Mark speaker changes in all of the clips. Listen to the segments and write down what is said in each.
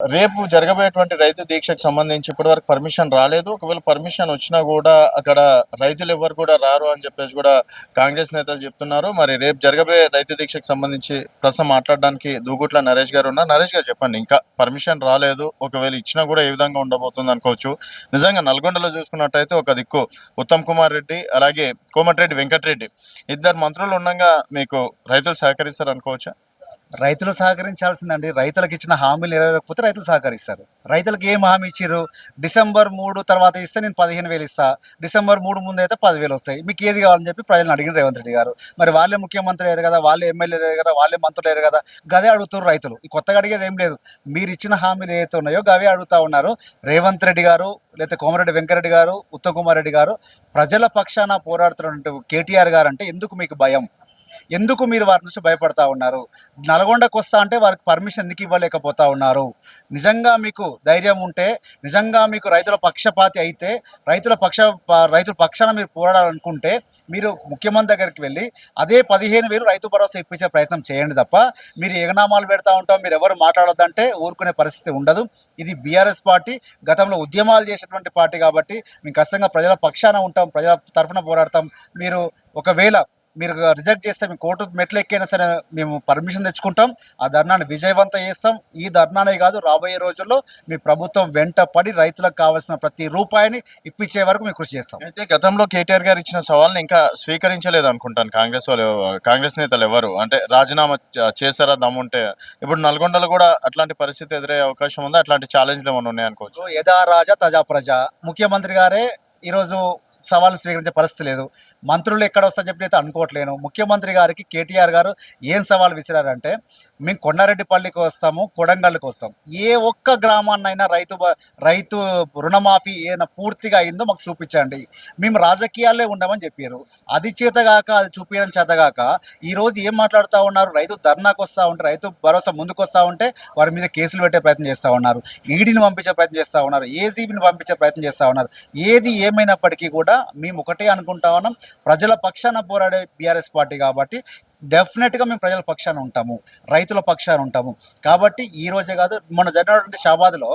Speaker 1: రేపు జరగబోయేటువంటి రైతు దీక్షకు సంబంధించి ఇప్పటివరకు పర్మిషన్ రాలేదు. ఒకవేళ పర్మిషన్ వచ్చినా కూడా అక్కడ రైతులు ఎవరు కూడా రారు అని చెప్పేసి కూడా కాంగ్రెస్ నేతలు చెప్తున్నారు. మరి రేపు జరగబోయే రైతు దీక్షకు సంబంధించి ప్రస్తుతం మాట్లాడడానికి దూగుట్ల నరేష్ గారు ఉన్నారు. నరేష్ గారు చెప్పండి, ఇంకా పర్మిషన్ రాలేదు, ఒకవేళ ఇచ్చినా కూడా ఏ విధంగా ఉండబోతుంది అనుకోవచ్చు? నిజంగా నల్గొండలో చూసుకున్నట్టయితే ఒక దిక్కు ఉత్తమ్ కుమార్ రెడ్డి, అలాగే కోమటిరెడ్డి వెంకటరెడ్డి ఇద్దరు మంత్రులు ఉండగా మీకు రైతులు సహకరిస్తారు అనుకోవచ్చా?
Speaker 2: రైతులు సహకరించాల్సిందండి. రైతులకు ఇచ్చిన హామీలు నెరవేరకపోతే రైతులు సహకరిస్తారు. రైతులకు ఏం హామీ ఇచ్చారు? డిసెంబర్ 3 తర్వాత ఇస్తే నేను 15,000 ఇస్తా, డిసెంబర్ 3 ముందు అయితే 10,000 వస్తాయి, మీకు ఏది కావాలని చెప్పి ప్రజలను అడిగిన రేవంత్ రెడ్డి గారు. మరి వాళ్ళే ముఖ్యమంత్రి అయ్యారు కదా, వాళ్ళే ఎమ్మెల్యేలు అయ్యారు కదా, వాళ్ళే మంత్రులు అయ్యారు కదా, గదే అడుగుతారు రైతులు. ఈ కొత్తగా అడిగేది ఏం లేదు. మీరు ఇచ్చిన హామీలు ఏదైతే ఉన్నాయో గవే అడుగుతా ఉన్నారు. రేవంత్ రెడ్డి గారు, లేకపోతే కోమరెడ్డి వెంకరెడ్డి గారు, ఉత్తమ్ కుమార్ రెడ్డి గారు ప్రజల పక్షాన పోరాడుతున్నట్టు కేటీఆర్ గారు అంటే ఎందుకు మీకు భయం? ఎందుకు మీరు వారి నుంచి భయపడతా ఉన్నారు? నల్గొండకు వస్తా అంటే వారికి పర్మిషన్ ఎందుకు ఇవ్వలేకపోతా ఉన్నారు? నిజంగా మీకు ధైర్యం ఉంటే, నిజంగా మీకు రైతుల పక్షపాతి అయితే, రైతుల పక్షాన మీరు పోరాడాలనుకుంటే మీరు ముఖ్యమంత్రి దగ్గరికి వెళ్ళి అదే 15,000 రైతు భరోసా ఇప్పించే ప్రయత్నం చేయండి తప్ప మీరు ఎగనామాలు పెడతా ఉంటాం, మీరు ఎవరు మాట్లాడొద్దంటే ఊరుకునే పరిస్థితి ఉండదు. ఇది బీఆర్ఎస్ పార్టీ గతంలో ఉద్యమాలు చేసేటువంటి పార్టీ కాబట్టి మేము ఖచ్చితంగా ప్రజల పక్షాన ఉంటాం, ప్రజల తరఫున పోరాడతాం. మీరు ఒకవేళ మీరు రిజెక్ట్ చేస్తే మేము కోర్టు మెట్లు ఎక్కైనా సరే మేము పర్మిషన్ తెచ్చుకుంటాం, ఆ ధర్నాన్ని విజయవంతం చేస్తాం. ఈ ధర్నానే కాదు, రాబోయే రోజుల్లో మీ ప్రభుత్వం వెంట పడి రైతులకు కావాల్సిన ప్రతి రూపాయిని ఇప్పించే వరకు మేము కృషి చేస్తాం.
Speaker 1: అయితే గతంలో కేటీఆర్ గారు ఇచ్చిన సవాల్ని ఇంకా స్వీకరించలేదు అనుకుంటాను కాంగ్రెస్ నేతలు ఎవరు, అంటే రాజీనామా చేశారా దమ్ముంటే? ఇప్పుడు నల్గొండలో కూడా అట్లాంటి పరిస్థితి ఎదురయ్యే అవకాశం ఉందా? అట్లాంటి ఛాలెంజ్లు ఏమైనా ఉన్నాయి అనుకోవచ్చు?
Speaker 2: యథా రాజా తజా ప్రజ, ముఖ్యమంత్రి గారే ఈరోజు సవాలు స్వీకరించే పరిస్థితి లేదు. మంత్రులు ఎక్కడ వస్తారని చెప్పి అయితే అనుకోవట్లేను. ముఖ్యమంత్రి గారికి కేటీఆర్ గారు ఏం సవాల్ విసిరారంటే, మేము కొండారెడ్డిపల్లికి వస్తాము, కొడంగల్కి వస్తాం, ఏ ఒక్క గ్రామాన్నైనా రైతు రుణమాఫీ ఏదైనా పూర్తిగా అయిందో మాకు చూపించండి, మేము రాజకీయాలే ఉండమని చెప్పారు. అది చేతగాక, అది చూపించడం చేతగాక ఈరోజు ఏం మాట్లాడుతూ ఉన్నారు? రైతు ధర్నాకు వస్తూ ఉంటే, రైతు భరోసా ముందుకు వస్తూ ఉంటే వారి మీద కేసులు పెట్టే ప్రయత్నం చేస్తూ ఉన్నారు, ఈడీని పంపించే ప్రయత్నం చేస్తూ ఉన్నారు, ఏసీబీని పంపించే ప్రయత్నం చేస్తూ ఉన్నారు. ఏది ఏమైనప్పటికీ కూడా మేము ఒకటే అనుకుంటా ఉన్నాం, ప్రజల పక్షాన పోరాడే బీఆర్ఎస్ పార్టీ కాబట్టి డెఫినెట్గా మేము ప్రజల పక్షాన ఉంటాము, రైతుల పక్షాన ఉంటాము. కాబట్టి ఈ రోజే కాదు, మొన్న జరిగినటువంటి షాబాద్లో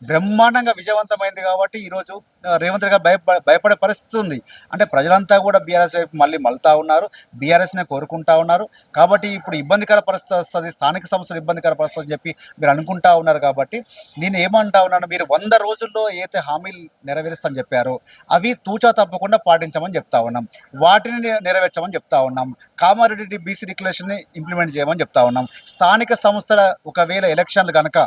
Speaker 2: బ్రహ్మాండంగా విజయవంతమైంది కాబట్టి ఈరోజు రేవంత్ రెడ్డి గారు భయపడే పరిస్థితి ఉంది. అంటే ప్రజలంతా కూడా బీఆర్ఎస్ వైపు మళ్ళీ మళ్తా ఉన్నారు, బీఆర్ఎస్నే కోరుకుంటా ఉన్నారు. కాబట్టి ఇప్పుడు ఇబ్బందికర పరిస్థితి వస్తుంది, స్థానిక సంస్థలు ఇబ్బందికర పరిస్థితి అని చెప్పి మీరు అనుకుంటా ఉన్నారు. కాబట్టి నేను ఏమంటా ఉన్నాను, మీరు 100 రోజుల్లో ఏదైతే హామీలు నెరవేరుస్తామని చెప్పారో అవి తూచా తప్పకుండా పాటించమని చెప్తా ఉన్నాం, వాటిని నెరవేర్చమని చెప్తా ఉన్నాం. కామారెడ్డి బీసీ డిక్లరేషన్ని ఇంప్లిమెంట్ చేయమని చెప్తా ఉన్నాం. స్థానిక సంస్థల ఒకవేళ ఎలక్షన్లు కనుక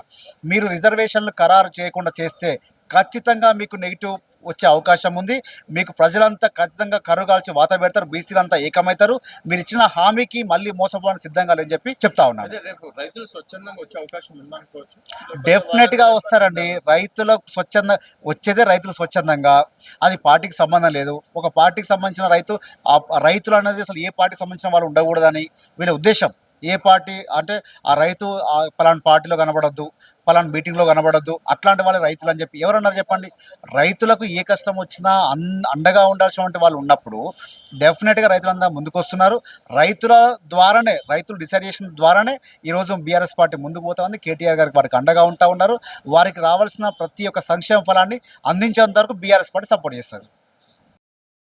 Speaker 2: మీరు రిజర్వేషన్లు ఖరారు చేయకుండా చేస్తే ఖచ్చితంగా మీకు నెగిటివ్ వచ్చే అవకాశం ఉంది. మీకు ప్రజలంతా ఖచ్చితంగా కరుగాల్చి వాత పెడతారు, బీసీలంతా ఏకమవుతారు. మీరు ఇచ్చిన హామీకి మళ్ళీ మోసపోవడానికి సిద్ధంగా లేని చెప్పి చెప్తా ఉన్నాను. డెఫినెట్గా వస్తారండి. రైతులకు స్వచ్ఛంద వచ్చేదే రైతులు స్వచ్ఛందంగా, అది పార్టీకి సంబంధం లేదు. ఒక పార్టీకి సంబంధించిన రైతులు అనేది అసలు ఏ పార్టీకి సంబంధించిన వాళ్ళు ఉండకూడదని వీళ్ళ ఉద్దేశం. ఏ పార్టీ అంటే ఆ రైతు పలానా పార్టీలో కనబడద్దు, పలానా మీటింగ్లో కనబడద్దు, అట్లాంటి వాళ్ళు రైతులు అని చెప్పి ఎవరన్నారు చెప్పండి? రైతులకు ఏ కష్టం వచ్చినా అండగా ఉండాల్సినటువంటి వాళ్ళు ఉన్నప్పుడు డెఫినెట్గా రైతులంతా ముందుకు వస్తున్నారు. రైతుల ద్వారానే, రైతులు డిసైడ్ చేసిన ద్వారానే ఈరోజు బీఆర్ఎస్ పార్టీ ముందుకు పోతా ఉంది. కేటీఆర్ గారికి వారికి అండగా ఉంటా ఉన్నారు. వారికి రావాల్సిన ప్రతి ఒక్క సంక్షేమ ఫలాన్ని అందించేంత వరకు బీఆర్ఎస్ పార్టీ సపోర్ట్ చేస్తారు.